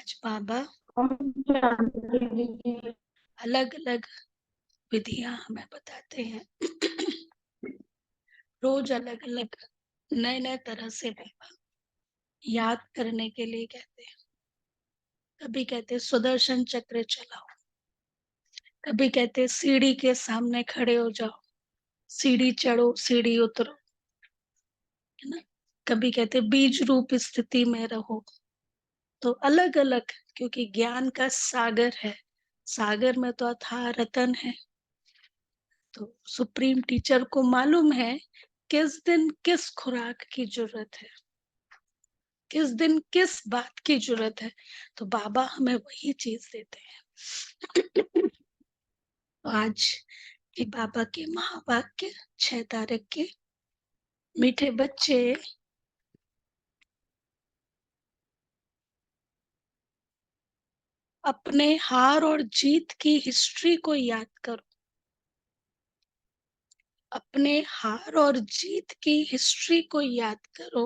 आज बाबा दीजिए। अलग अलग विधियां हमें बताते हैं। रोज अलग अलग नए नए तरह से बाबा याद करने के लिए कहते हैं। कभी कहते सुदर्शन चक्र चलाओ, कभी कहते सीढ़ी के सामने खड़े हो जाओ, सीढ़ी चढ़ो सीढ़ी उतरो, है ना। कभी कहते बीज रूप स्थिति में रहो। तो अलग अलग, क्योंकि ज्ञान का सागर है, सागर में तो अथाह रतन है। तो सुप्रीम टीचर को मालूम है किस दिन किस खुराक की जरूरत है, किस दिन किस बात की जरूरत है। तो बाबा हमें वही चीज देते हैं। तो आज के बाबा के महावाक्य 6 तारीख के, मीठे बच्चे अपने हार और जीत की हिस्ट्री को याद करो। अपने हार और जीत की हिस्ट्री को याद करो।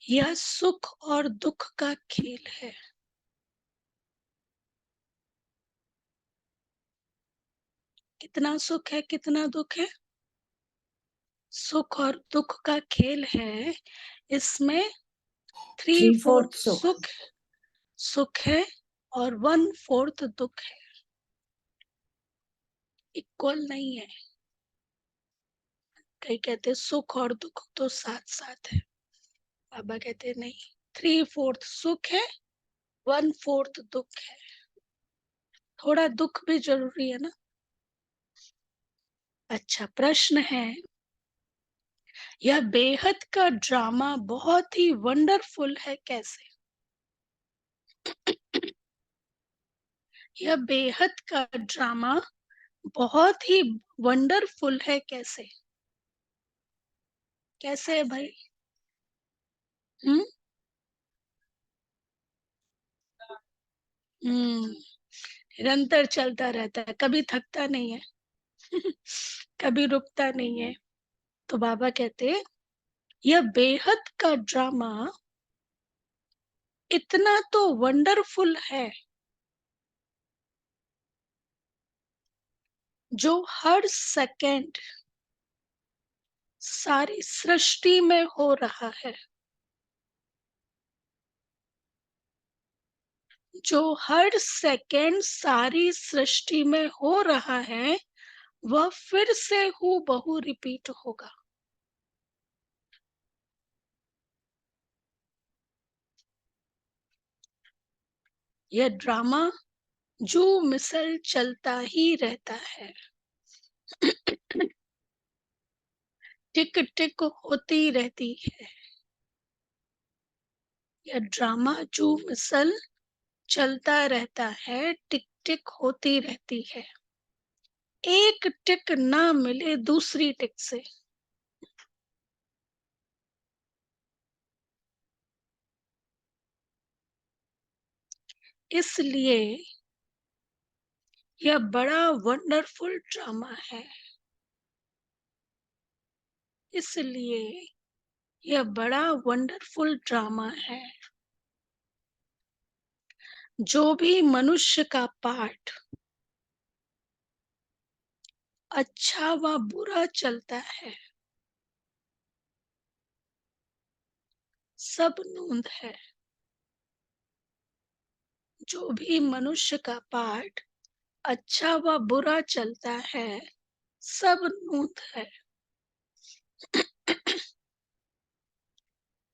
यह सुख और दुख का खेल है। कितना सुख है कितना दुख है, सुख और दुख का खेल है। इसमें 3/4 सुख सुख है और 1/4 दुख है। इक्वल नहीं है। कई कहते सुख और दुख तो साथ साथ है, बाबा कहते नहीं, 3/4 सुख है, 1/4 दुख है। थोड़ा दुख भी जरूरी है ना। अच्छा, प्रश्न है, यह बेहद का ड्रामा बहुत ही वंडरफुल है कैसे। यह बेहद का ड्रामा बहुत ही वंडरफुल है कैसे। कैसे है भाई? हम्म निरंतर चलता रहता है, कभी थकता नहीं है। कभी रुकता नहीं है। तो बाबा कहते हैं यह बेहद का ड्रामा इतना तो वंडरफुल है जो हर सेकंड सारी सृष्टि में हो रहा है। जो हर सेकंड सारी सृष्टि में हो रहा है वह फिर से हूबहू रिपीट होगा। यह ड्रामा जो मिसल चलता ही रहता है। टिक टिक होती रहती है। यह ड्रामा जो मिसल चलता रहता है, टिक टिक होती रहती है। एक टिक ना मिले दूसरी टिक से। इसलिए यह बड़ा वंडरफुल ड्रामा है। इसलिए यह बड़ा वंडरफुल ड्रामा है। जो भी मनुष्य का पाठ अच्छा व बुरा चलता है, सब नोंद है। जो भी मनुष्य का पाठ अच्छा व बुरा चलता है, सब नोंद है।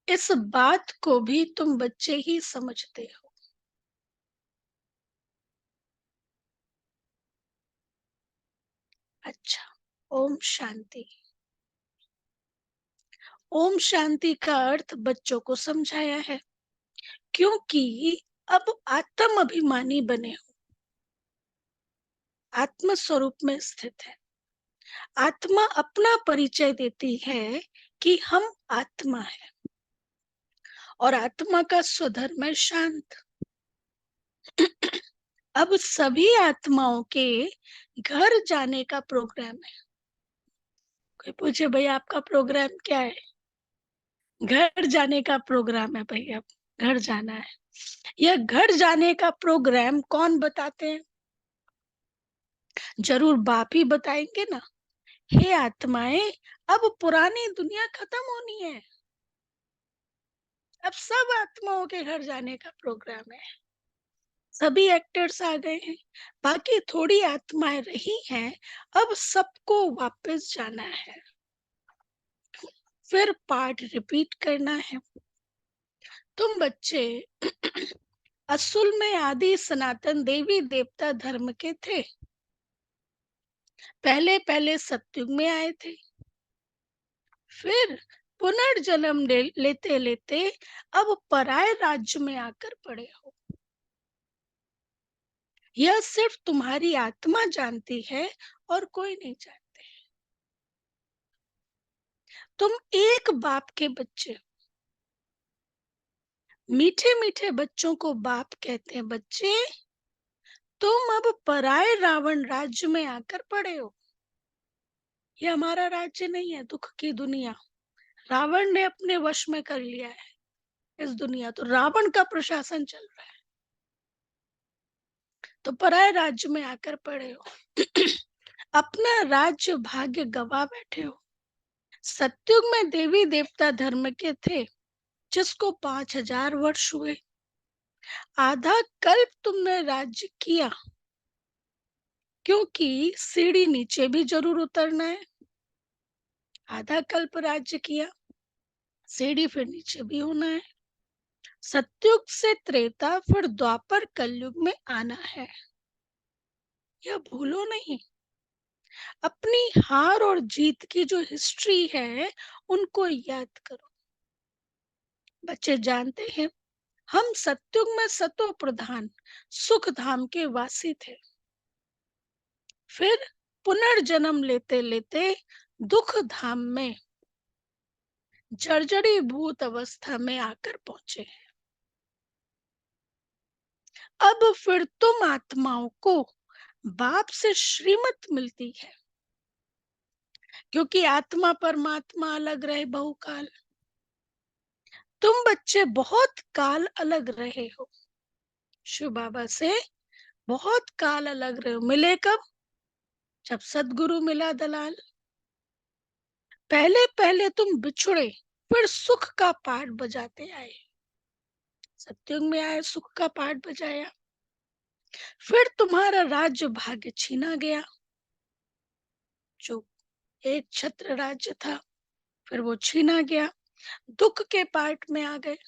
इस बात को भी तुम बच्चे ही समझते हो। अच्छा, ओम शांति। ओम शांति का अर्थ बच्चों को समझाया है, क्योंकि अब आत्म अभिमानी बने हो, आत्म स्वरूप में स्थित है। आत्मा अपना परिचय देती है कि हम आत्मा है, और आत्मा का स्वधर्म है शांत। अब सभी आत्माओं के घर जाने का प्रोग्राम है। कोई पूछे भाई आपका प्रोग्राम क्या है? घर जाने का प्रोग्राम है भाई। अब घर जाना है। यह घर जाने का प्रोग्राम कौन बताते हैं? जरूर बाप ही बताएंगे ना। हे आत्माएं, अब पुरानी दुनिया खत्म होनी है, अब सब आत्माओं के घर जाने का प्रोग्राम है। सभी एक्टर्स आ गए हैं, बाकी थोड़ी आत्माएं रही हैं, अब सबको वापस जाना है, फिर पार्ट रिपीट करना है। तुम बच्चे असल में आदि सनातन देवी देवता धर्म के थे, पहले पहले सतयुग में आए थे, फिर पुनर्जन्म लेते लेते अब पराये राज्य में आकर पड़े हो। यह सिर्फ तुम्हारी आत्मा जानती है और कोई नहीं जानते। तुम एक बाप के बच्चे, मीठे मीठे बच्चों को बाप कहते हैं। बच्चे, तुम अब पराये रावण राज्य में आकर पड़े हो। ये हमारा राज्य नहीं है, दुख की दुनिया रावण ने अपने वश में कर लिया है। इस दुनिया तो रावण का प्रशासन चल रहा है, तो पराये राज्य में आकर पड़े हो। अपना राज्य भाग्य गवा बैठे हो। सतयुग में देवी देवता धर्म के थे, जिसको 5000 वर्ष हुए। आधा कल्प तुमने राज्य किया, क्योंकि सीढ़ी नीचे भी जरूर उतरना है। आधा कल्प राज्य किया, सीढ़ी फिर नीचे भी होना है। सतयुग से त्रेता, फिर द्वापर कलयुग में आना है। यह भूलो नहीं। अपनी हार और जीत की जो हिस्ट्री है, उनको याद करो। बच्चे जानते हैं, हम सतयुग में सतो प्रधान सुख धाम के वासी थे, फिर पुनर्जन्म लेते लेते दुख धाम में जर्जरी भूत अवस्था में आकर पहुंचे। अब फिर तुम आत्माओं को बाप से श्रीमत मिलती है, क्योंकि आत्मा परमात्मा अलग रहे बहुकाल। तुम बच्चे बहुत काल अलग रहे हो, शिव बाबा से बहुत काल अलग रहे हो। मिले कब? जब सदगुरु मिला दलाल। पहले पहले तुम बिछुड़े, फिर सुख का पाठ बजाते आए। सत्युग में आए, सुख का पाठ बजाया, फिर तुम्हारा राज्य भाग्य छीना गया। जो एक छत्र राज्य था, फिर वो छीना गया, दुख के पार्ट में आ गए।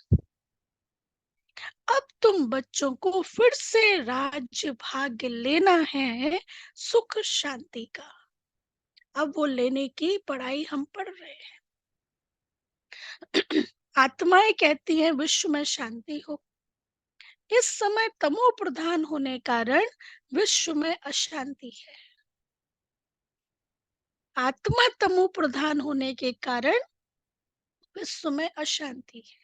अब तुम बच्चों को फिर से राज्य भाग्य लेना है, सुख शांति का। अब वो लेने की पढ़ाई हम पढ़ रहे हैं। आत्माएं कहती हैं विश्व में शांति हो। इस समय तमो प्रधान होने कारण विश्व में अशांति है। आत्मा तमो प्रधान होने के कारण विश्व में अशांति है।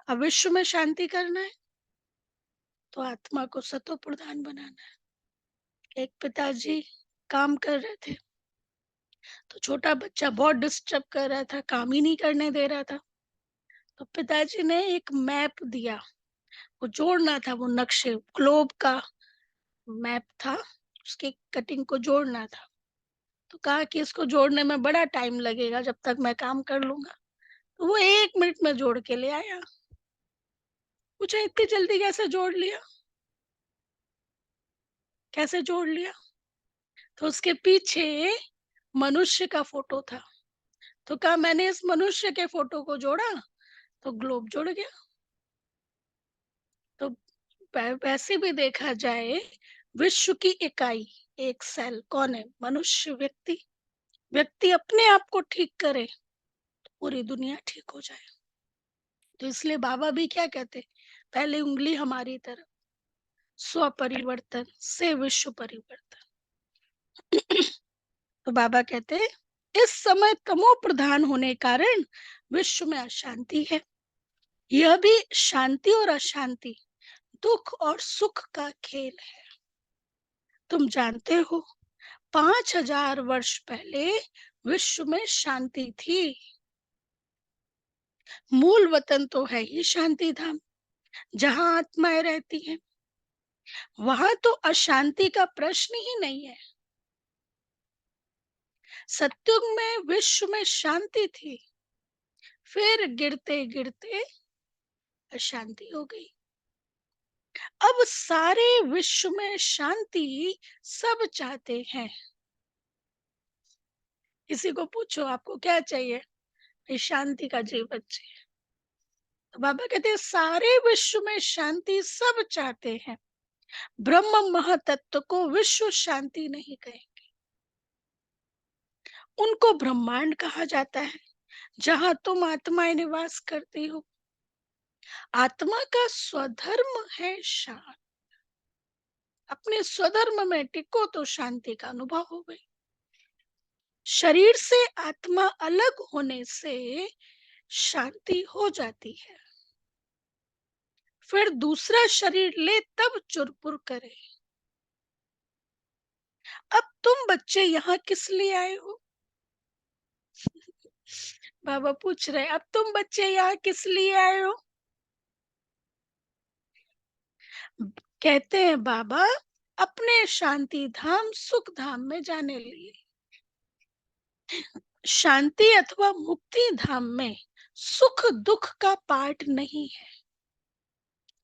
अब विश्व में शांति करना है, तो आत्मा को सतो प्रधान बनाना है। एक पिताजी काम कर रहे थे, तो छोटा बच्चा बहुत डिस्टर्ब कर रहा था, काम ही नहीं करने दे रहा था। तो पिताजी ने एक मैप दिया, वो जोड़ना था, वो नक्शे ग्लोब का मैप था, उसकी कटिंग को जोड़ना था। तो कहा कि इसको जोड़ने में बड़ा टाइम लगेगा, जब तक मैं काम कर लूंगा। तो वो 1 मिनट में जोड़ के ले आया। पूछा इतनी जल्दी कैसे जोड़ लिया, कैसे जोड़ लिया? तो उसके पीछे मनुष्य का फोटो था। तो कहा मैंने इस मनुष्य के फोटो को जोड़ा, तो ग्लोब जुड़ गया। तो वैसे भी देखा जाए, विश्व की इकाई एक सेल कौन है? मनुष्य, व्यक्ति। व्यक्ति अपने आप को ठीक करे, तो पूरी दुनिया ठीक हो जाए। तो इसलिए बाबा भी क्या कहते, पहले उंगली हमारी तरफ, स्व परिवर्तन से विश्व परिवर्तन। तो बाबा कहते हैं, इस समय तमो प्रधान होने कारण विश्व में अशांति है। यह भी शांति और अशांति, दुख और सुख का खेल है। तुम जानते हो, 5000 वर्ष पहले विश्व में शांति थी। मूल वतन तो है ही शांति धाम, जहाँ आत्माएं रहती हैं। वहां तो अशांति का प्रश्न ही नहीं है। सत्युग में विश्व में शांति थी, फिर गिरते गिरते अशांति हो गई। अब सारे विश्व में शांति सब चाहते हैं। किसी को पूछो आपको क्या चाहिए, ये शांति का जीवन चाहिए। तो बाबा कहते हैं सारे विश्व में शांति सब चाहते हैं, ब्रह्म महातत्व को विश्व शांति नहीं कहेंगे। उनको ब्रह्मांड कहा जाता है, जहां तुम आत्माएं निवास करती हो। आत्मा का स्वधर्म है शांत। अपने स्वधर्म में टिको तो शांति का अनुभव हो गई। शरीर से आत्मा अलग होने से शांति हो जाती है। फिर दूसरा शरीर ले तब चुरपुर करे। अब तुम बच्चे यहाँ किस लिए आए हो? बाबा पूछ रहे, अब तुम बच्चे यहाँ किस लिए आए हो? कहते हैं बाबा, अपने शांति धाम सुख धाम में जाने लिए। शांति अथवा मुक्ति धाम में सुख दुख का पाठ नहीं है।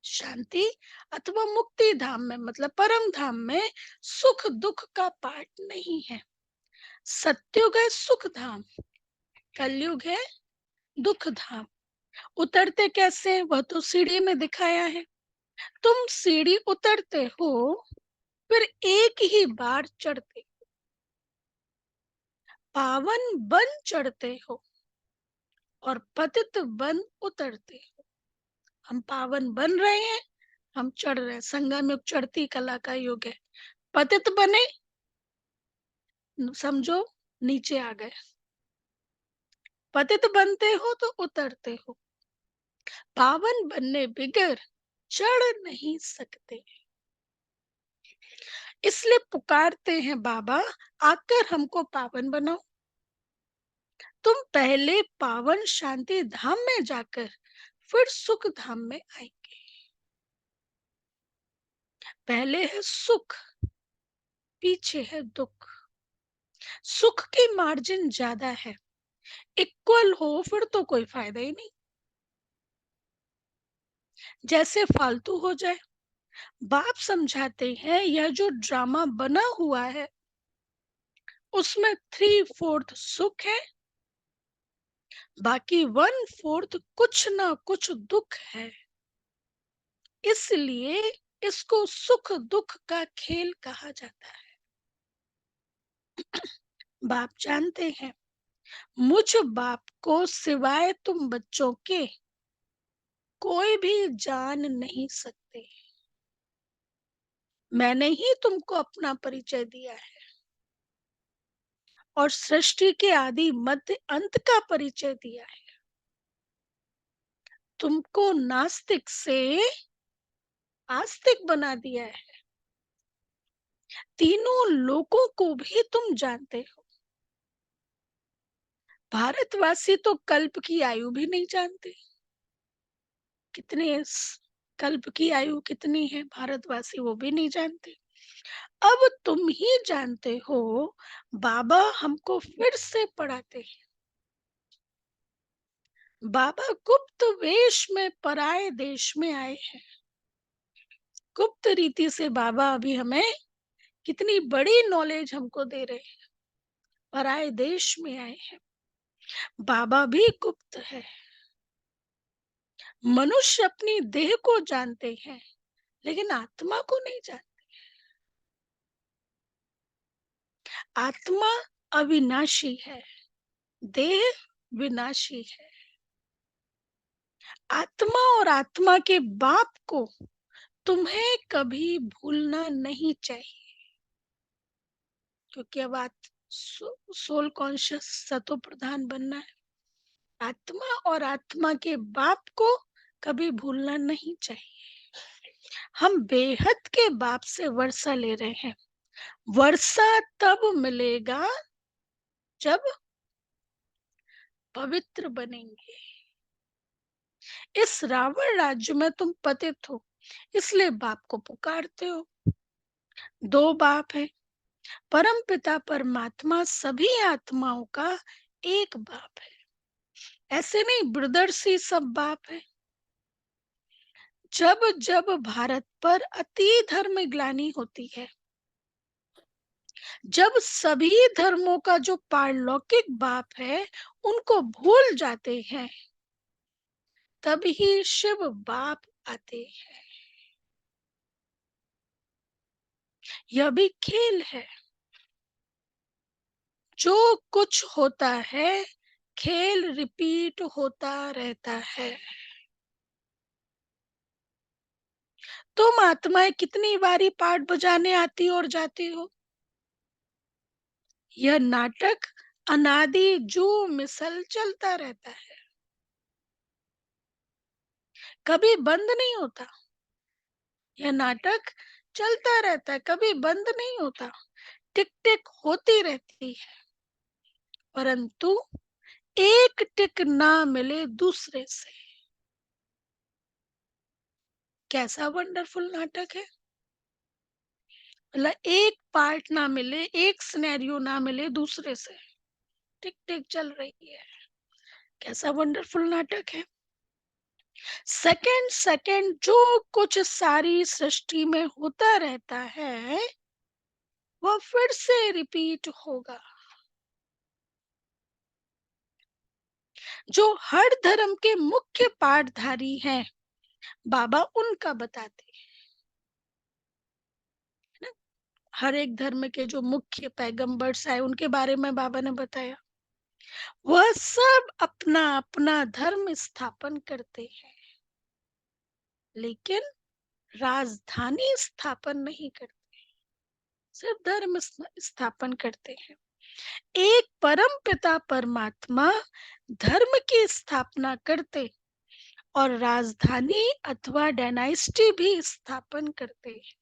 शांति अथवा मुक्ति धाम में मतलब परम धाम में सुख दुख का पाठ नहीं है। सत्युग है सुख धाम, कलयुग है दुख धाम। उतरते कैसे, वह तो सीढ़ी में दिखाया है। तुम सीढ़ी उतरते हो, फिर एक ही बार चढ़ते, पावन बन चढ़ते हो और पतित बन उतरते हो। हम पावन बन रहे हैं, हम चढ़ रहे हैं। संगम युग चढ़ती कला का युग है। पतित बने, समझो नीचे आ गए। पतित बनते हो तो उतरते हो। पावन बनने बिगर चढ़ नहीं सकते। इसलिए पुकारते हैं बाबा, आकर हमको पावन बनाओ। तुम पहले पावन शांति धाम में जाकर फिर सुख धाम में आएंगे। पहले है सुख, पीछे है दुख। सुख की मार्जिन ज्यादा है, इक्वल हो फिर तो कोई फायदा ही नहीं। जैसे फालतू हो जाए। बाप समझाते हैं यह जो ड्रामा बना हुआ है उसमें 3/4 सुख है, बाकी 1/4 कुछ ना कुछ दुख है। इसलिए इसको सुख दुख का खेल कहा जाता है। बाप जानते हैं मुझ बाप को सिवाय तुम बच्चों के कोई भी जान नहीं सकते। मैंने ही तुमको अपना परिचय दिया है और सृष्टि के आदि मध्य अंत का परिचय दिया है। तुमको नास्तिक से आस्तिक बना दिया है। तीनों लोगों को भी तुम जानते हो। भारतवासी तो कल्प की आयु भी नहीं जानते। कितने कल्प की आयु कितनी है भारतवासी वो भी नहीं जानते। अब तुम ही जानते हो। बाबा हमको फिर से पढ़ाते हैं। बाबा गुप्त वेश में पराये देश में आए हैं। गुप्त रीति से बाबा अभी हमें कितनी बड़ी नॉलेज हमको दे रहे हैं। पराये देश में आए हैं। बाबा भी गुप्त है। मनुष्य अपनी देह को जानते हैं लेकिन आत्मा को नहीं जानते। आत्मा अविनाशी है, देह विनाशी है। आत्मा और आत्मा के बाप को तुम्हें कभी भूलना नहीं चाहिए, क्योंकि अब सोल कॉन्शियस सतो प्रधान बनना है। आत्मा और आत्मा के बाप को कभी भूलना नहीं चाहिए। हम बेहद के बाप से वर्षा ले रहे हैं। वर्षा तब मिलेगा जब पवित्र बनेंगे। इस रावण राज्य में तुम पतित हो, इसलिए बाप को पुकारते हो। दो बाप है, परम पिता परमात्मा सभी आत्माओं का एक बाप है। ऐसे नहीं ब्रदर्स ही सब बाप है। जब जब भारत पर अति धर्म ग्लानि होती है, जब सभी धर्मों का जो पारलौकिक बाप है उनको भूल जाते हैं, तभी शिव बाप आते हैं। यह भी खेल है। जो कुछ होता है खेल रिपीट होता रहता है। तुम आत्माएं कितनी बारी पार्ट बजाने आती और जाती हो। यह नाटक अनादि जू मिसल चलता रहता है, कभी बंद नहीं होता। यह नाटक चलता रहता है, कभी बंद नहीं होता। टिक टिक होती रहती है, परंतु एक टिक ना मिले दूसरे से। कैसा वंडरफुल नाटक है। मतलब एक पार्ट ना मिले, एक सिनेरियो ना मिले दूसरे से, टिक टिक चल रही है। कैसा वंडरफुल नाटक है। सेकंड सेकंड जो कुछ सारी सृष्टि में होता रहता है वह फिर से रिपीट होगा। जो हर धर्म के मुख्य पाठधारी हैं, बाबा उनका बताते हैं ना। हर एक धर्म के जो मुख्य पैगंबर्स आए उनके बारे में बाबा ने बताया। वह सब अपना अपना धर्म स्थापन करते हैं, लेकिन राजधानी स्थापन नहीं करते, सिर्फ धर्म स्थापन करते हैं। एक परम पिता परमात्मा धर्म की स्थापना करते और राजधानी अथवा डायनास्टी भी स्थापन करते हैं।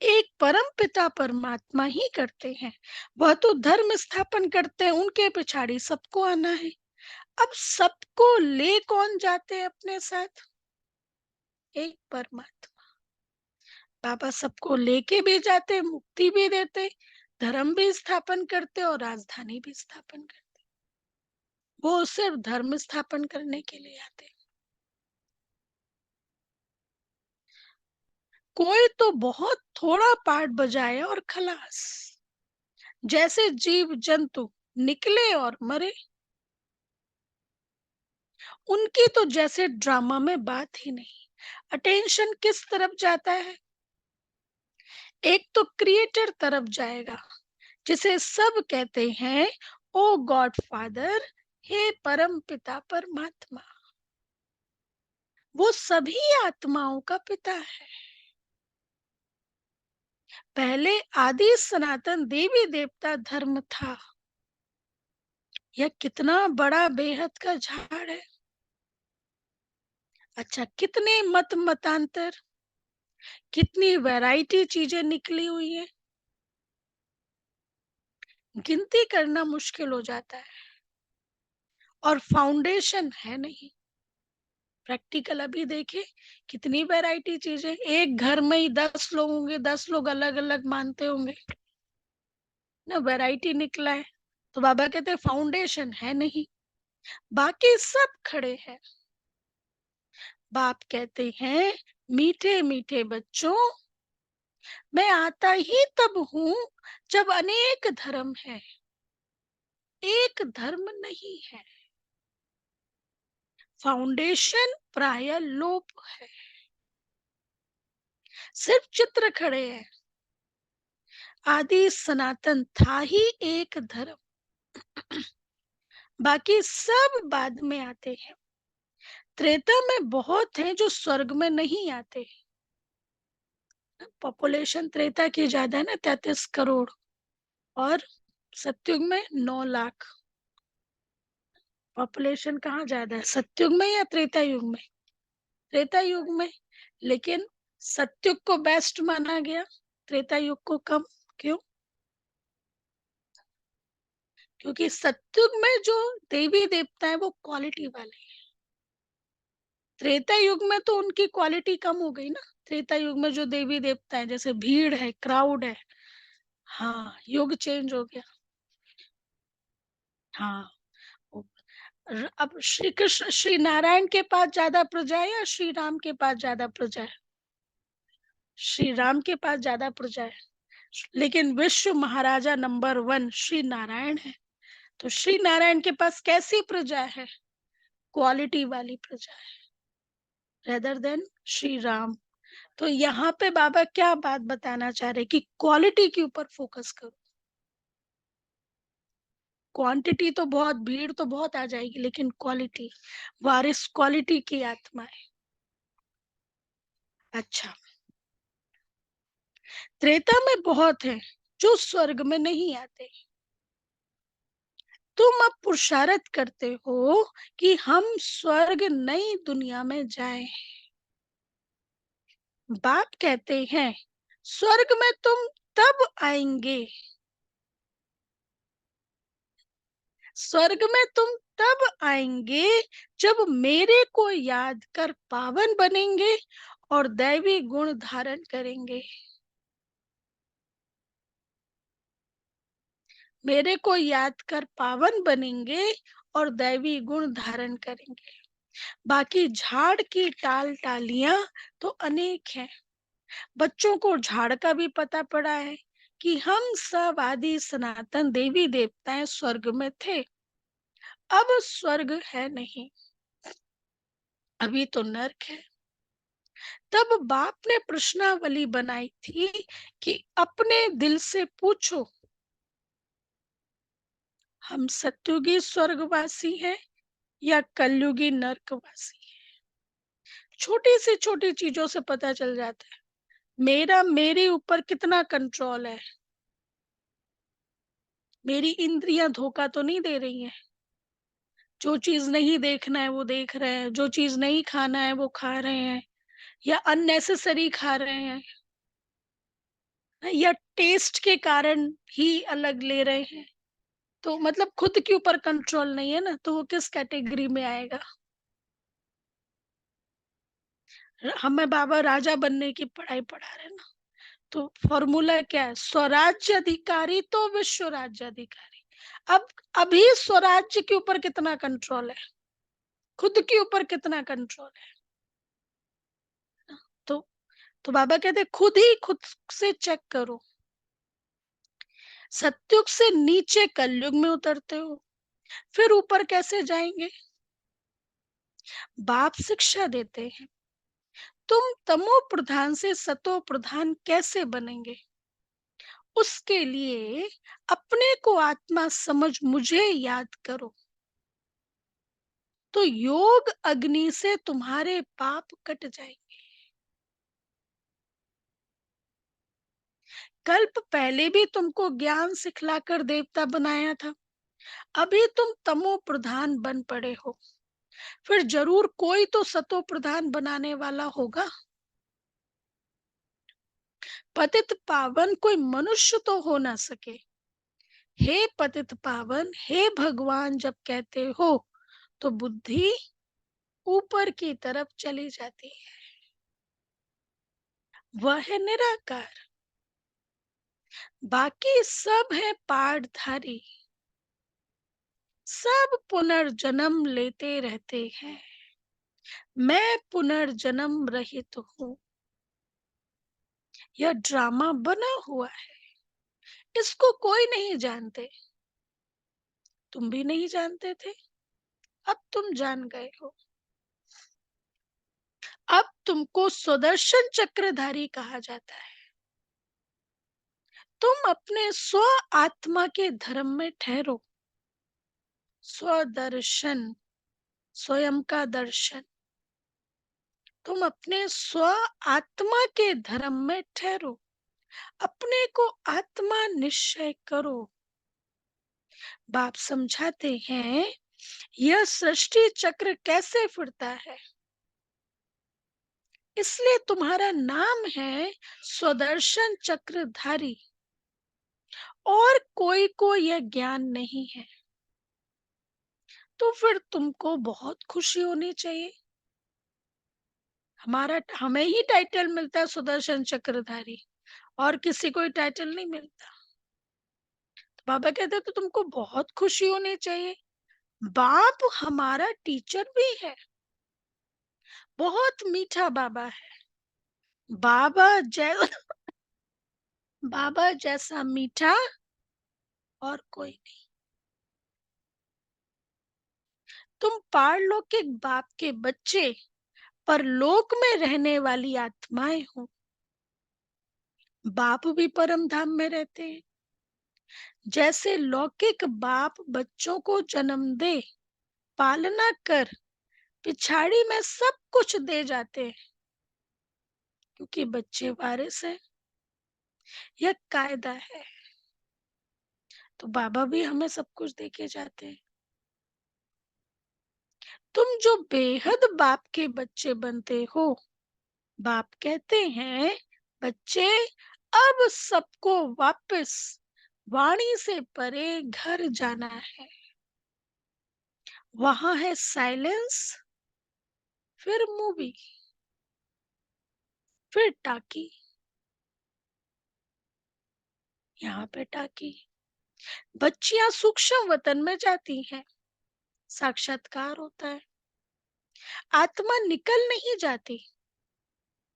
एक परम पिता परमात्मा ही करते हैं। वह तो धर्म स्थापन करते हैं, उनके पिछाड़ी सबको आना है। अब सबको ले कौन जाते हैं अपने साथ। एक परमात्मा। बाबा सबको लेके भी जाते, मुक्ति भी देते, धर्म भी स्थापन करते और राजधानी भी स्थापन करते। वो सिर्फ धर्म स्थापन करने के लिए आते। कोई तो बहुत थोड़ा पार्ट बजाए और खलास, जैसे जीव जंतु निकले और मरे। उनकी तो जैसे ड्रामा में बात ही नहीं। अटेंशन किस तरफ जाता है। एक तो क्रिएटर तरफ जाएगा, जिसे सब कहते हैं ओ गॉड फादर, हे परम पिता परमात्मा। वो सभी आत्माओं का पिता है। पहले आदि सनातन देवी देवता धर्म था। यह कितना बड़ा बेहद का झाड़ है। अच्छा, कितने मत मतांतर, कितनी वैरायटी चीजें निकली हुई है, गिनती करना मुश्किल हो जाता है। और फाउंडेशन है नहीं। प्रैक्टिकल अभी देखे कितनी वैरायटी चीजें। एक घर में ही 10 लोग होंगे, 10 लोग अलग अलग मानते होंगे ना, वैरायटी निकला है। तो बाबा कहते हैं फाउंडेशन है नहीं, बाकी सब खड़े हैं। बाप कहते हैं मीठे मीठे बच्चों, मैं आता ही तब हूं जब अनेक धर्म है, एक धर्म नहीं है। फाउंडेशन प्राय लोप है, सिर्फ चित्र खड़े हैं। आदि सनातन था ही एक धर्म, बाकी सब बाद में आते हैं। त्रेता में बहुत हैं जो स्वर्ग में नहीं आते। पॉपुलेशन त्रेता की ज्यादा है ना, 33 करोड़, और सतयुग में 9 लाख। पॉपुलेशन कहाँ ज्यादा है, सतयुग में या त्रेता युग में। त्रेता युग में। लेकिन सतयुग को बेस्ट माना गया, त्रेता युग को कम। क्यों। क्योंकि सतयुग में जो देवी देवता है वो क्वालिटी वाले हैं। त्रेता युग में तो उनकी क्वालिटी कम हो गई ना। त्रेता युग में जो देवी देवता है, जैसे भीड़ है, क्राउड है। हाँ, युग चेंज हो गया। हाँ, वो अब श्री कृष्ण, श्री नारायण के पास ज्यादा प्रजा है या श्री राम के पास ज्यादा प्रजा है? श्री राम के पास ज्यादा प्रजा है, लेकिन विश्व महाराजा नंबर वन श्री नारायण है। तो श्री नारायण के पास कैसी प्रजा है? क्वालिटी वाली प्रजा है, रेदर देन श्री राम। तो यहाँ पे बाबा क्या बात बताना चाह रहे कि क्वालिटी के ऊपर फोकस करो। क्वांटिटी तो बहुत, भीड़ तो बहुत आ जाएगी, लेकिन क्वालिटी, वारिस क्वालिटी की आत्मा है। अच्छा, त्रेता में बहुत है जो स्वर्ग में नहीं आते। तुम अब पुरुषार्थ करते हो कि हम स्वर्ग नई दुनिया में जाएं। बाप कहते हैं स्वर्ग में तुम तब आएंगे, स्वर्ग में तुम तब आएंगे जब मेरे को याद कर पावन बनेंगे और दैवी गुण धारण करेंगे। मेरे को याद कर पावन बनेंगे और दैवी गुण धारण करेंगे। बाकी झाड़ की टाल टालियां तो अनेक हैं। बच्चों को झाड़ का भी पता पड़ा है कि हम सब आदि सनातन देवी देवताएं स्वर्ग में थे। अब स्वर्ग है नहीं, अभी तो नर्क है। तब बाप ने प्रश्नावली बनाई थी कि अपने दिल से पूछो, हम सत्युगी स्वर्गवासी हैं या कलयुगी नर्कवासी? छोटी से छोटी चीजों से पता चल जाता है मेरा, मेरे ऊपर कितना कंट्रोल है। मेरी इंद्रियां धोखा तो नहीं दे रही हैं। जो चीज नहीं देखना है वो देख रहे हैं, जो चीज नहीं खाना है वो खा रहे हैं, या अननेसेसरी खा रहे हैं, या टेस्ट के कारण ही अलग ले रहे हैं। तो मतलब खुद के ऊपर कंट्रोल नहीं है ना, तो वो किस कैटेगरी में आएगा? हमें बाबा राजा बनने की पढ़ाई पढ़ा रहे हैं ना। तो फॉर्मूला क्या है? स्वराज्य अधिकारी तो विश्व राज्य अधिकारी। अब अभी स्वराज्य के ऊपर कितना कंट्रोल है, खुद के ऊपर कितना कंट्रोल है? तो तो बाबा कहते खुद ही खुद से चेक करो। सत्युग से नीचे कलयुग में उतरते हो, फिर ऊपर कैसे जाएंगे? बाप शिक्षा देते हैं तुम तमो प्रधान से सतो प्रधान कैसे बनेंगे। उसके लिए अपने को आत्मा समझ मुझे याद करो, तो योग अग्नि से तुम्हारे पाप कट जाएंगे। कल्प पहले भी तुमको ज्ञान सिखलाकर देवता बनाया था, अभी तुम तमो प्रधान बन पड़े हो, फिर जरूर कोई तो सतो प्रधान बनाने वाला होगा। पतित पावन कोई मनुष्य तो हो ना सके। हे पतित पावन, हे भगवान जब कहते हो तो बुद्धि ऊपर की तरफ चली जाती है। वह है निराकार, बाकी सब है पाठधारी, सब पुनर्जन्म लेते रहते हैं। मैं पुनर्जन्म रहित हूँ। यह ड्रामा बना हुआ है, इसको कोई नहीं जानते। तुम भी नहीं जानते थे, अब तुम जान गए हो। अब तुमको सुदर्शन चक्रधारी कहा जाता है। तुम अपने स्व आत्मा के धर्म में ठहरो। स्वदर्शन, स्वयं का दर्शन। तुम अपने स्व आत्मा के धर्म में ठहरो, अपने को आत्मा निश्चय करो। बाप समझाते हैं यह सृष्टि चक्र कैसे फिरता है, इसलिए तुम्हारा नाम है स्वदर्शन चक्रधारी। और कोई को यह ज्ञान नहीं है। तो फिर तुमको बहुत खुशी होनी चाहिए। हमें ही टाइटल मिलता है सुदर्शन चक्रधारी, और किसी को टाइटल नहीं मिलता। तो बाबा कहते तो तुमको बहुत खुशी होनी चाहिए। बाप हमारा टीचर भी है, बहुत मीठा बाबा है। बाबा जै बाबा जैसा मीठा और कोई नहीं। तुम पारलौकिक बाप के बच्चे, परलोक में रहने वाली आत्माएं हो। बाप भी परम धाम में रहते हैं। जैसे लौकिक बाप बच्चों को जन्म दे, पालना कर, पिछाड़ी में सब कुछ दे जाते हैं, क्योंकि बच्चे वारिस है, यह कायदा है। तो बाबा भी हमें सब कुछ देके जाते हैं। तुम जो बेहद बाप के बच्चे बनते हो, बाप कहते हैं बच्चे, अब सबको वापस वाणी से परे घर जाना है। वहां है साइलेंस, फिर मूवी, फिर टाकी। यहाँ पे टाकी। बच्चियां सूक्ष्म वतन में जाती हैं, साक्षात्कार होता है। आत्मा निकल नहीं जाती।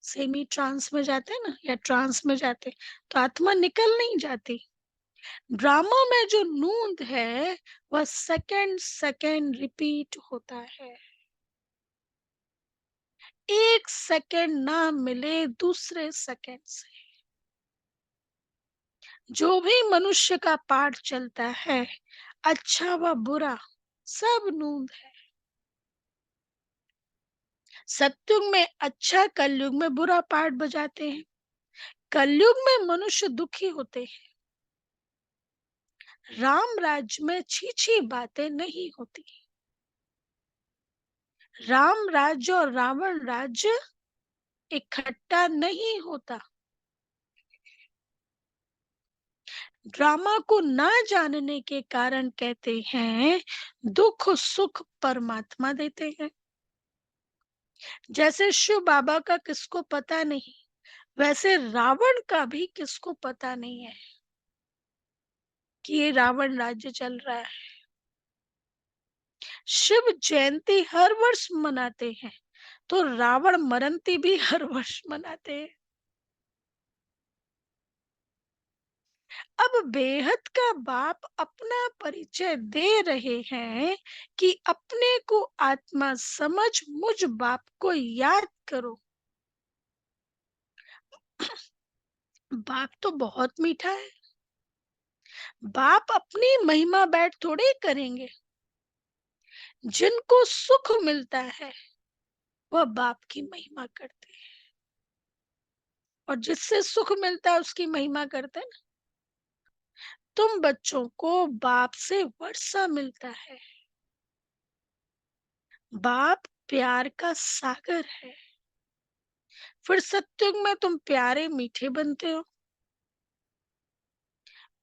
सेमी ट्रांस में जाते हैं ना, या ट्रांस में जाते, तो आत्मा निकल नहीं जाती। ड्रामा में जो नूंद है वह सेकंड सेकंड रिपीट होता है। एक सेकंड ना मिले दूसरे सेकंड से। जो भी मनुष्य का पाठ चलता है, अच्छा व बुरा, सब नूंद है। सत्युग में अच्छा, कलयुग में बुरा पाठ बजाते हैं। कलयुग में मनुष्य दुखी होते हैं। राम राज्य में छी बातें नहीं होती। राम राज्य और रावण राज्य इकट्ठा नहीं होता। ड्रामा को ना जानने के कारण कहते हैं दुख सुख परमात्मा देते हैं। जैसे शिव बाबा का किसको पता नहीं, वैसे रावण का भी किसको पता नहीं है कि ये रावण राज्य चल रहा है। शिव जयंती हर वर्ष मनाते हैं, तो रावण मरंती भी हर वर्ष मनाते हैं। अब बेहद का बाप अपना परिचय दे रहे हैं कि अपने को आत्मा समझ मुझ बाप को याद करो। बाप तो बहुत मीठा है। बाप अपनी महिमा बैठ थोड़े करेंगे। जिनको सुख मिलता है वह बाप की महिमा करते हैं, और जिससे सुख मिलता है उसकी महिमा करते हैं ना। तुम बच्चों को बाप से वर्षा मिलता है। बाप प्यार का सागर है। फिर सत्युग में तुम प्यारे मीठे बनते हो।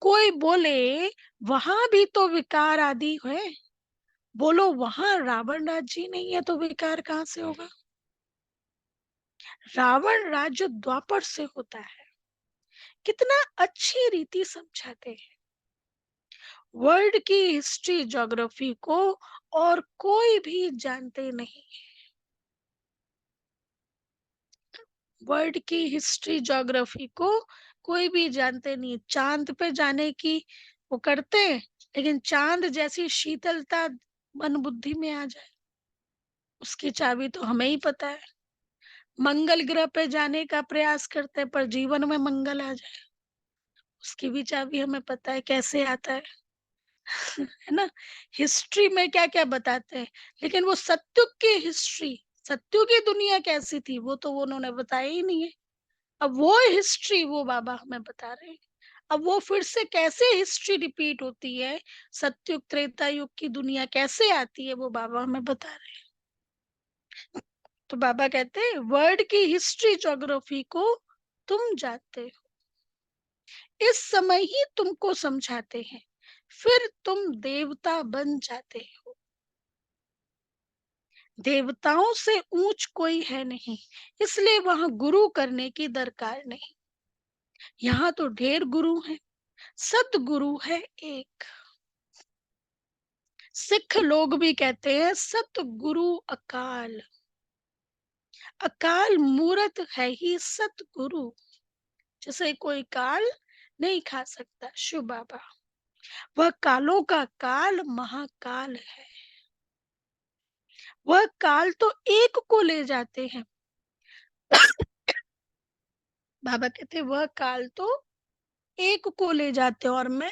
कोई बोले वहां भी तो विकार आदि है, बोलो वहां रावण राज्य ही नहीं है तो विकार कहाँ से होगा। रावण राज्य द्वापर से होता है। कितना अच्छी रीति समझाते हैं। वर्ल्ड की हिस्ट्री ज्योग्राफी को और कोई भी जानते नहीं। वर्ल्ड की हिस्ट्री ज्योग्राफी को कोई भी जानते नहीं। चांद पे जाने की वो करते हैं, लेकिन चांद जैसी शीतलता मन बुद्धि में आ जाए, उसकी चाबी तो हमें ही पता है। मंगल ग्रह पे जाने का प्रयास करते हैं, पर जीवन में मंगल आ जाए, उसकी भी चाबी हमें पता है कैसे आता है। है ना। हिस्ट्री में क्या क्या बताते हैं, लेकिन वो सत्युग की हिस्ट्री, सत्युग की दुनिया कैसी थी वो तो वो उन्होंने बताया ही नहीं है। अब वो हिस्ट्री वो बाबा हमें बता रहे हैं। अब वो फिर से कैसे हिस्ट्री रिपीट होती है, सत्युग त्रेता युग की दुनिया कैसे आती है, वो बाबा हमें बता रहे हैं। तो बाबा कहते हैं वर्ल्ड की हिस्ट्री ज्योग्राफी को तुम जानते हो, इस समय ही तुमको समझाते हैं, फिर तुम देवता बन जाते हो। देवताओं से ऊंच कोई है नहीं, इसलिए वहां गुरु करने की दरकार नहीं। यहाँ तो ढेर गुरु हैं, सतगुरु है एक। सिख लोग भी कहते हैं सतगुरु अकाल, अकाल मूरत है ही सतगुरु, जिसे कोई काल नहीं खा सकता। शिव बाबा, वह कालों का काल महाकाल है। वह काल तो एक को ले जाते हैं। बाबा कहते वह काल तो एक को ले जाते, और मैं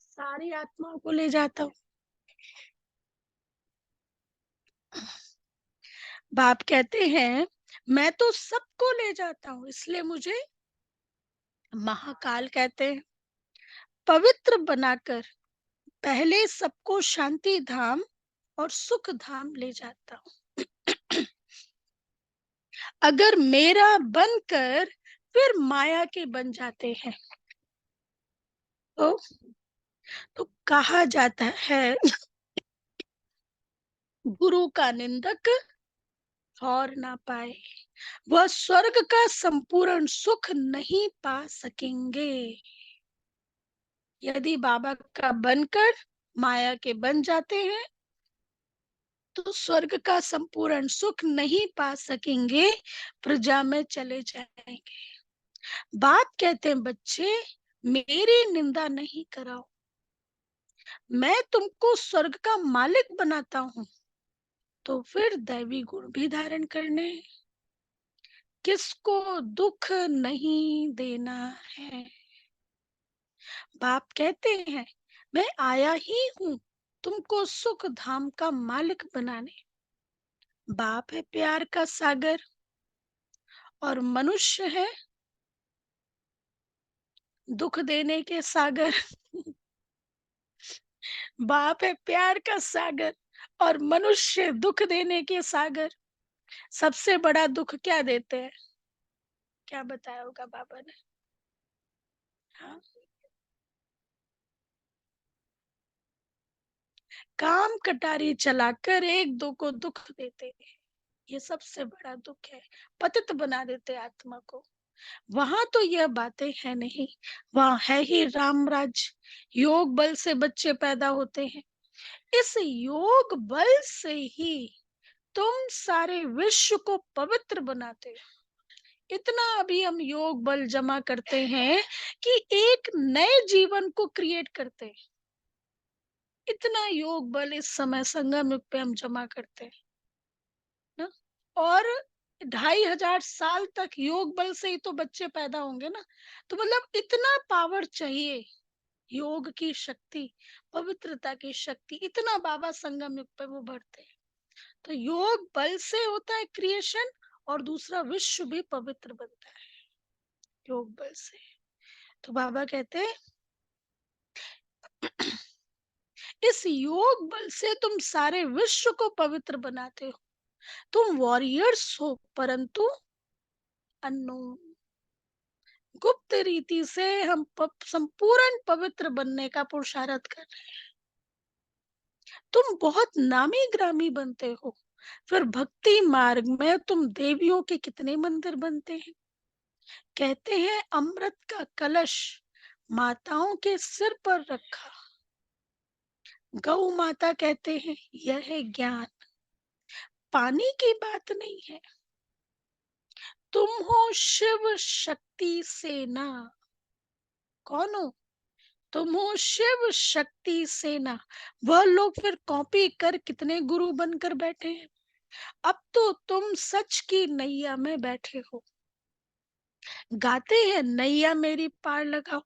सारी आत्माओं को ले जाता हूँ। बाप कहते हैं मैं तो सबको ले जाता हूँ, इसलिए मुझे महाकाल कहते हैं। पवित्र बनाकर पहले सबको शांति धाम और सुख धाम ले जाता हूँ। अगर मेरा बनकर फिर माया के बन जाते हैं तो कहा जाता है गुरु का निंदक और ना पाए, वह स्वर्ग का संपूर्ण सुख नहीं पा सकेंगे। यदि बाबा का बनकर माया के बन जाते हैं तो स्वर्ग का संपूर्ण सुख नहीं पा सकेंगे, प्रजा में चले जाएंगे। बाप कहते हैं बच्चे मेरी निंदा नहीं कराओ, मैं तुमको स्वर्ग का मालिक बनाता हूँ, तो फिर दैवी गुण भी धारण करने। किसको दुख नहीं देना है। बाप कहते हैं मैं आया ही हूँ तुमको सुख धाम का मालिक बनाने। बाप है प्यार का सागर और मनुष्य है दुख देने के सागर। बाप है प्यार का सागर और मनुष्य दुख देने के सागर। सबसे बड़ा दुख क्या देते हैं, क्या बताया होगा बाबा ने? हाँ? काम कटारी चलाकर एक दो को दुख देते हैं, ये सबसे बड़ा दुख है। पतित बना देते आत्मा को। वहां तो यह बातें है नहीं, वहां है ही राम राज। योग बल से बच्चे पैदा होते हैं, इस योग बल से ही तुम सारे विश्व को पवित्र बनाते हो। इतना अभी हम योग बल जमा करते हैं कि एक नए जीवन को क्रिएट करते हैं। इतना योग बल इस समय संगम युग पे हम जमा करते हैं ना। और 2500 साल तक योग बल से ही तो बच्चे पैदा होंगे ना। तो मतलब इतना पावर चाहिए, योग की शक्ति, पवित्रता की शक्ति, इतना बाबा संगम युग पे वो बढ़ते हैं। तो योग बल से होता है क्रिएशन, और दूसरा विश्व भी पवित्र बनता है योग बल से। तो बाबा कहते हैं इस योग बल से तुम सारे विश्व को पवित्र बनाते हो। तुम वॉरियर्स हो परंतु अननोन। गुप्त रीति से हम संपूर्ण पवित्र बनने का पुरुषार्थ कर रहे हैं। तुम बहुत नामी ग्रामी बनते हो, फिर भक्ति मार्ग में तुम देवियों के कितने मंदिर बनते हैं। कहते हैं अमृत का कलश माताओं के सिर पर रखा। गौ माता कहते हैं यह है ज्ञान, पानी की बात नहीं है। तुम हो शिव शक्ति सेना। कौन हो? तुम हो शिव शक्ति सेना। वह लोग फिर कॉपी कर कितने गुरु बनकर बैठे हैं। अब तो तुम सच की नैया में बैठे हो। गाते हैं नैया मेरी पार लगाओ,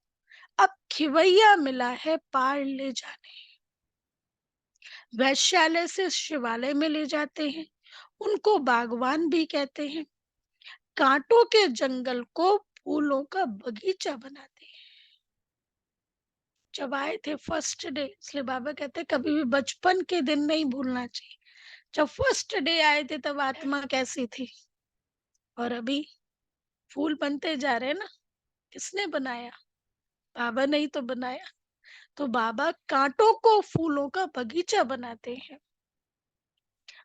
अब खिवैया मिला है पार ले जाने। वैश्यालय से शिवालय में ले जाते हैं, उनको बागवान भी कहते हैं। कांटों के जंगल को फूलों का बगीचा बनाते हैं। जब आए थे फर्स्ट डे, इसलिए बाबा कहते हैं कभी भी बचपन के दिन नहीं भूलना चाहिए। जब फर्स्ट डे आए थे तब आत्मा कैसी थी, और अभी फूल बनते जा रहे हैं ना। किसने बनाया? बाबा ने ही तो बनाया। तो बाबा कांटों को फूलों का बगीचा बनाते हैं।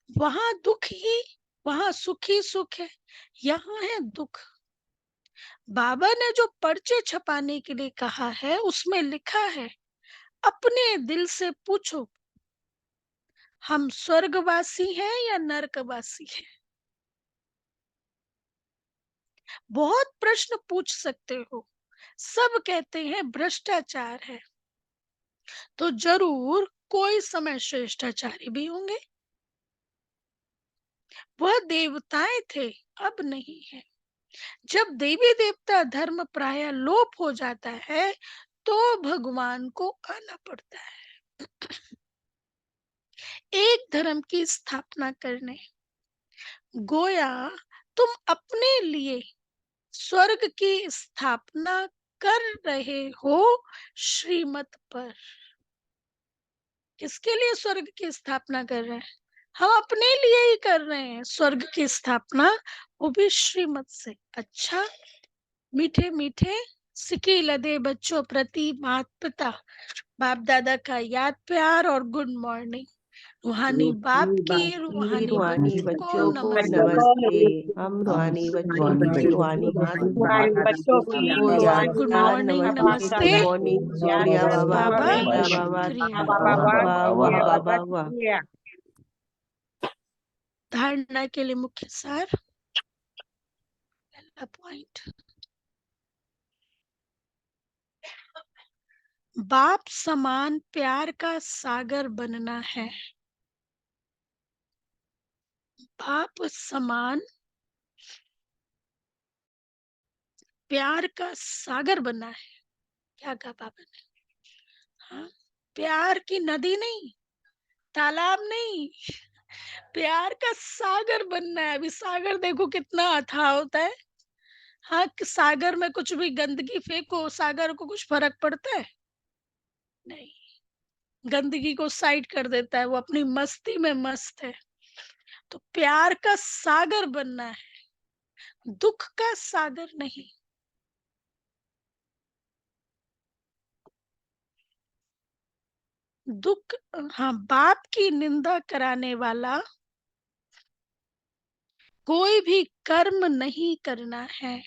वहां दुख ही, वहां सुख ही सुख है, यहाँ है दुख। बाबा ने जो पर्चे छपाने के लिए कहा है उसमें लिखा है, अपने दिल से पूछो, हम स्वर्गवासी हैं या नरकवासी हैं। बहुत प्रश्न पूछ सकते हो, सब कहते हैं भ्रष्टाचार है, तो जरूर कोई समय श्रेष्ठाचारी भी होंगे। वह देवताएं थे, अब नहीं है। जब देवी देवता धर्म प्राय लोप हो जाता है तो भगवान को आना पड़ता है एक धर्म की स्थापना करने। गोया तुम अपने लिए स्वर्ग की स्थापना कर रहे हो श्रीमत पर। किसके लिए स्वर्ग की स्थापना कर रहे हैं? हम अपने लिए ही कर रहे हैं स्वर्ग की स्थापना, वो भी श्रीमत से। अच्छा, मीठे मीठे सिके लदे बच्चों प्रति माता पिता बाप दादा का याद प्यार और गुड मॉर्निंग। रूहानी बाप की रूहानी रूहानी बच्चों को बच्चों को नमस्ते। नमस्ते। हम रूहानी बच्चों की रूहानी बच्चों की को याद गुड प्यार मॉर्निंग, नमस्ते, नमस्ते। गुड मॉर्निंग, शुक्रिया बाबा, बाबा शुक्रिया बाबा, शुक्रिया। वाह वाह बाबा वाह। धारणा के लिए मुख्य सार, पहला पॉइंट, बाप समान प्यार का सागर बनना है। बाप समान प्यार का सागर बनना है। क्या कहा पापा ने? हाँ, प्यार की नदी नहीं, तालाब नहीं, प्यार का सागर बनना है। अभी सागर देखो कितना अथाह होता है। हाँ, सागर में कुछ भी गंदगी फेंको, सागर को कुछ फर्क पड़ता है? नहीं, गंदगी को साइड कर देता है, वो अपनी मस्ती में मस्त है। तो प्यार का सागर बनना है, दुख का सागर नहीं। दुख, हाँ, बाप की निंदा कराने वाला कोई भी कर्म नहीं करना है।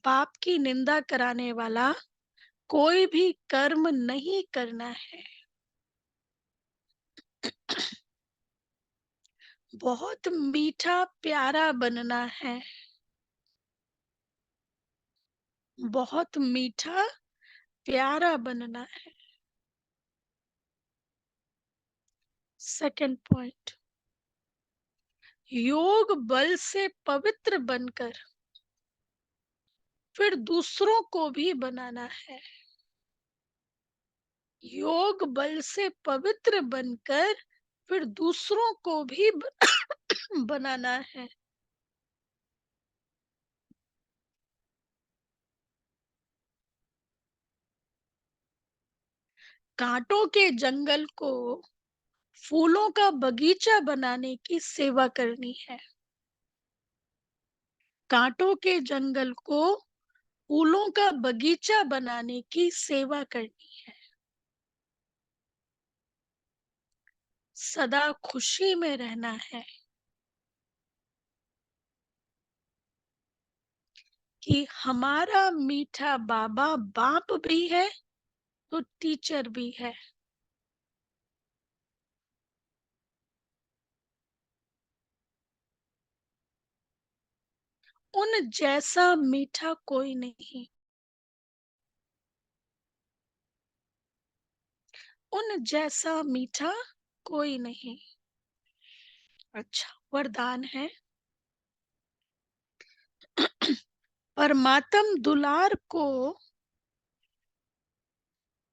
बाप की निंदा कराने वाला कोई भी कर्म नहीं करना है। बहुत मीठा प्यारा बनना है। बहुत मीठा प्यारा बनना है। सेकंड पॉइंट, योग बल से पवित्र बनकर फिर दूसरों को भी बनाना है। योग बल से पवित्र बनकर फिर दूसरों को भी बनाना है। कांटों के जंगल को फूलों का बगीचा बनाने की सेवा करनी है। कांटों के जंगल को फूलों का बगीचा बनाने की सेवा करनी है। सदा खुशी में रहना है कि हमारा मीठा बाबा बाप भी है तो टीचर भी है। उन जैसा मीठा कोई नहीं। उन जैसा मीठा कोई नहीं। अच्छा, वरदान है, परमात्म दुलार को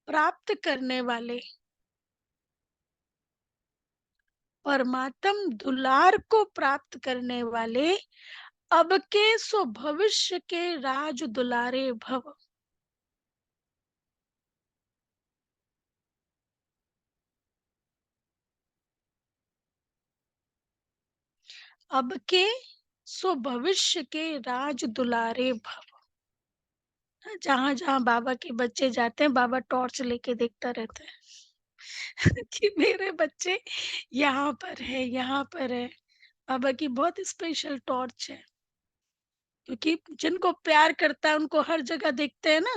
प्राप्त करने वाले, परमात्म दुलार को प्राप्त करने वाले अब के सो भविष्य के राज दुलारे भव। अब के सो भविष्य के राज दुलारे भव। जहां जहां बाबा के बच्चे जाते हैं बाबा टॉर्च लेके देखता रहता है। कि मेरे बच्चे यहाँ पर है, यहाँ पर है। बाबा की बहुत स्पेशल टॉर्च है, क्योंकि जिनको प्यार करता है उनको हर जगह देखते हैं ना,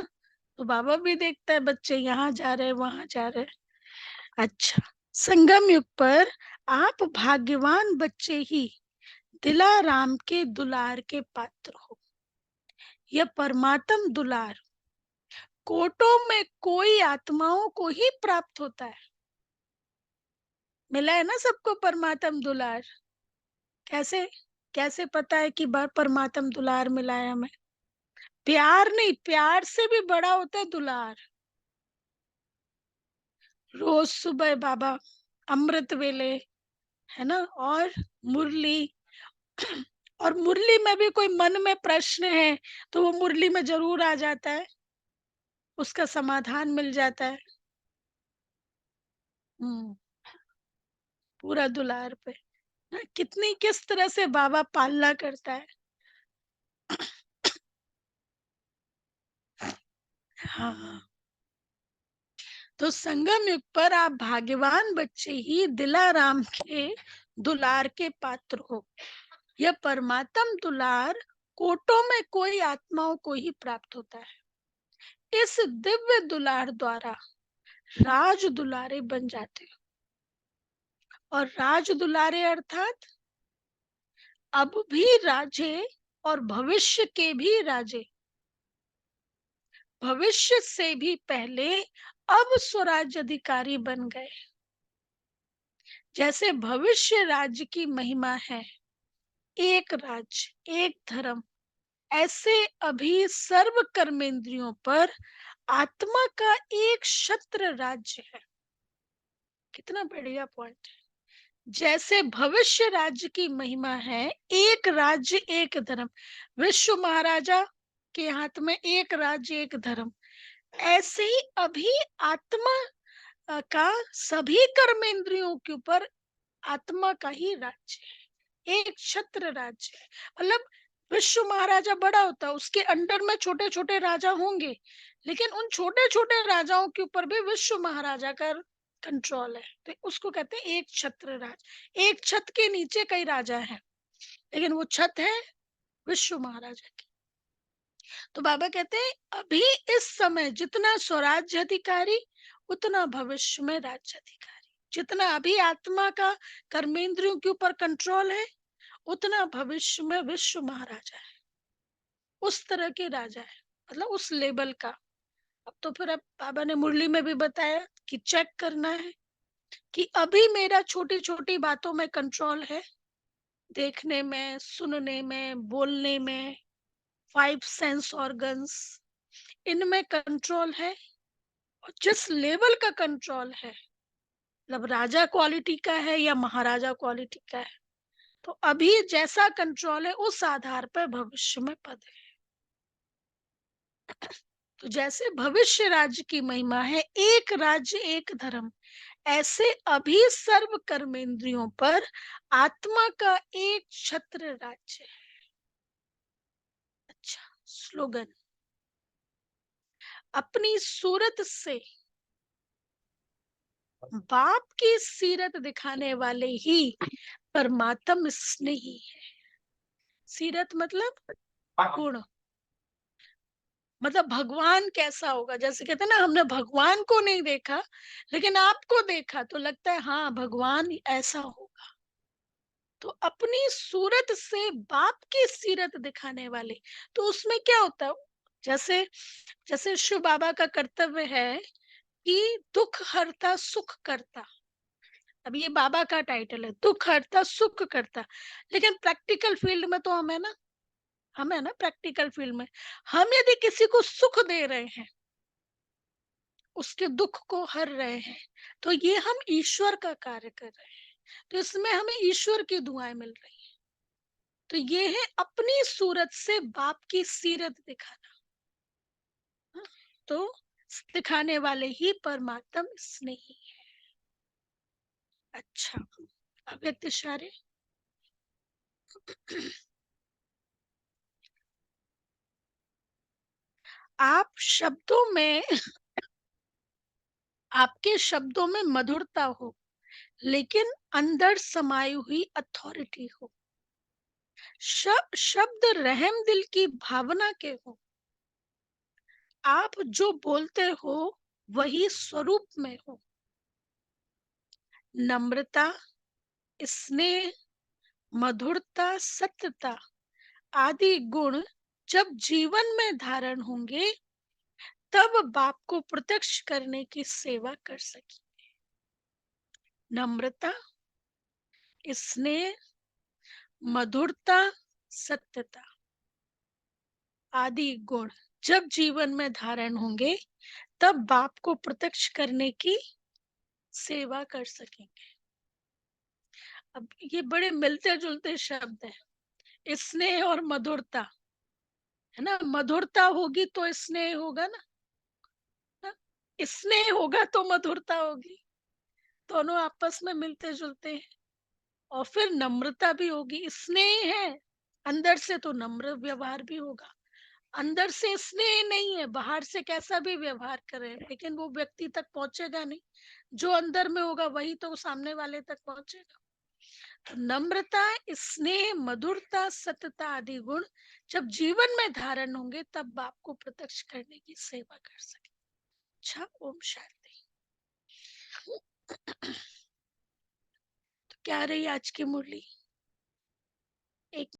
तो बाबा भी देखता है बच्चे यहाँ जा रहे, वहां जा रहे। अच्छा, संगम युग पर आप भाग्यवान बच्चे ही दिलाराम के दुलार के पात्र हो। यह परमात्म दुलार कोटों में कोई आत्माओं को ही प्राप्त होता है। मिला है ना सबको परमात्म दुलार? कैसे कैसे पता है कि परमात्म दुलार मिला है हमें? प्यार नहीं, प्यार से भी बड़ा होता है दुलार। रोज सुबह बाबा अमृत वेले, है ना, और मुरली, और मुरली में भी कोई मन में प्रश्न है तो वो मुरली में जरूर आ जाता है, उसका समाधान मिल जाता है। हम्म, पूरा दुलार पे ना, कितनी किस तरह से बाबा पालना करता है। हाँ, तो संगम युग पर आप भाग्यवान बच्चे ही दिलाराम के दुलार के पात्र हो। यह परमात्म दुलार कोटों में कोई आत्माओं को ही प्राप्त होता है। इस दिव्य दुलार द्वारा राज दुलारे बन जाते हो, और राज दुलारे अर्थात अब भी राजे और भविष्य के भी राजे, भविष्य से भी पहले अब स्वराज्य अधिकारी बन गए। जैसे भविष्य राज्य की महिमा है एक राज्य एक धर्म, ऐसे अभी सर्व कर्मेंद्रियों पर आत्मा का एक क्षत्र राज्य है। कितना बढ़िया पॉइंट है। जैसे भविष्य राज्य की महिमा है एक राज्य एक धर्म, विश्व महाराजा के हाथ में एक राज्य एक धर्म, ऐसे ही अभी आत्मा का सभी कर्मेंद्रियों के ऊपर आत्मा का ही राज्य है, एक छत्र राज्य है। मतलब विश्व महाराजा बड़ा होता है, उसके अंडर में छोटे छोटे राजा होंगे, लेकिन उन छोटे छोटे राजाओं के ऊपर भी विश्व महाराजा का कंट्रोल है। तो उसको कहते हैं एक छत्र राज। एक छत के नीचे कई राजा हैं, लेकिन वो छत है विश्व महाराजा की। तो बाबा कहते हैं अभी इस समय जितना स्वराज्य अधिकारी उतना भविष्य में राज्य अधिकारी, जितना अभी आत्मा का कर्मेंद्रियों के ऊपर कंट्रोल है उतना भविष्य में विश्व महाराजा है, उस तरह के राजा है, मतलब उस लेवल का। अब तो फिर अब बाबा ने मुरली में भी बताया कि चेक करना है कि अभी मेरा छोटी छोटी बातों में कंट्रोल है, देखने में, सुनने में, बोलने में, 5 सेंस ऑर्गन्स, इनमें कंट्रोल है। और जिस लेवल का कंट्रोल है, मतलब राजा क्वालिटी का है या महाराजा क्वालिटी का है, तो अभी जैसा कंट्रोल है उस आधार पर भविष्य में पद है। तो जैसे भविष्य राज्य की महिमा है एक राज्य एक धर्म, ऐसे अभी सर्व कर्मेंद्रियों पर आत्मा का एक छत्र राज्य है। अच्छा, स्लोगन, अपनी सूरत से बाप की सीरत दिखाने वाले ही परमात्म स्नेही है। सीरत मतलब गुण, मतलब भगवान कैसा होगा। जैसे कहते हैं ना, हमने भगवान को नहीं देखा लेकिन आपको देखा तो लगता है हाँ भगवान ऐसा होगा। तो अपनी सूरत से बाप की सीरत दिखाने वाले, तो उसमें क्या होता है, जैसे जैसे शिव बाबा का कर्तव्य है कि दुख हरता सुख करता। अब ये बाबा का टाइटल है, दुख हरता सुख करता, लेकिन प्रैक्टिकल फील्ड में तो हम है ना प्रैक्टिकल फील्ड में हम यदि किसी को सुख दे रहे हैं, उसके दुख को हर रहे हैं, तो ये हम ईश्वर का कार्य कर रहे हैं, तो इसमें हमें ईश्वर की दुआएं मिल रही है। तो ये है अपनी सूरत से बाप की सीरत दिखाना। हाँ, तो दिखाने वाले ही परमात्म स्नेही है। अच्छा, अव्यक्त इशारे। आप शब्दों में आपके शब्दों में मधुरता हो, लेकिन अंदर समाई हुई अथॉरिटी हो। शब्द रहम दिल की भावना के हो। आप जो बोलते हो वही स्वरूप में हो। नम्रता, स्नेह, मधुरता, सत्यता आदि गुण जब जीवन में धारण होंगे, तब बाप को प्रत्यक्ष करने की सेवा कर सकेंगे। नम्रता, स्नेह, मधुरता, सत्यता आदि गुण जब जीवन में धारण होंगे, तब बाप को प्रत्यक्ष करने की सेवा कर सकेंगे। अब ये बड़े मिलते जुलते शब्द हैं, स्नेह और मधुरता, है ना। मधुरता होगी तो स्नेह होगा ना, स्नेह होगा तो मधुरता होगी। दोनों आपस में मिलते जुलते हैं। और फिर नम्रता भी होगी। स्नेह है अंदर से तो नम्र व्यवहार भी होगा। अंदर से स्नेह नहीं है, बाहर से कैसा भी व्यवहार करे, लेकिन वो व्यक्ति तक पहुंचेगा नहीं। जो अंदर में होगा वही तो सामने वाले तक पहुंचेगा। तो नम्रता, स्नेह, मधुरता, सत्यता आदि गुण जब जीवन में धारण होंगे, तब बाप को प्रत्यक्ष करने की सेवा कर सके। अच्छा, ओम शांति। तो क्या रही आज की मुरली? एक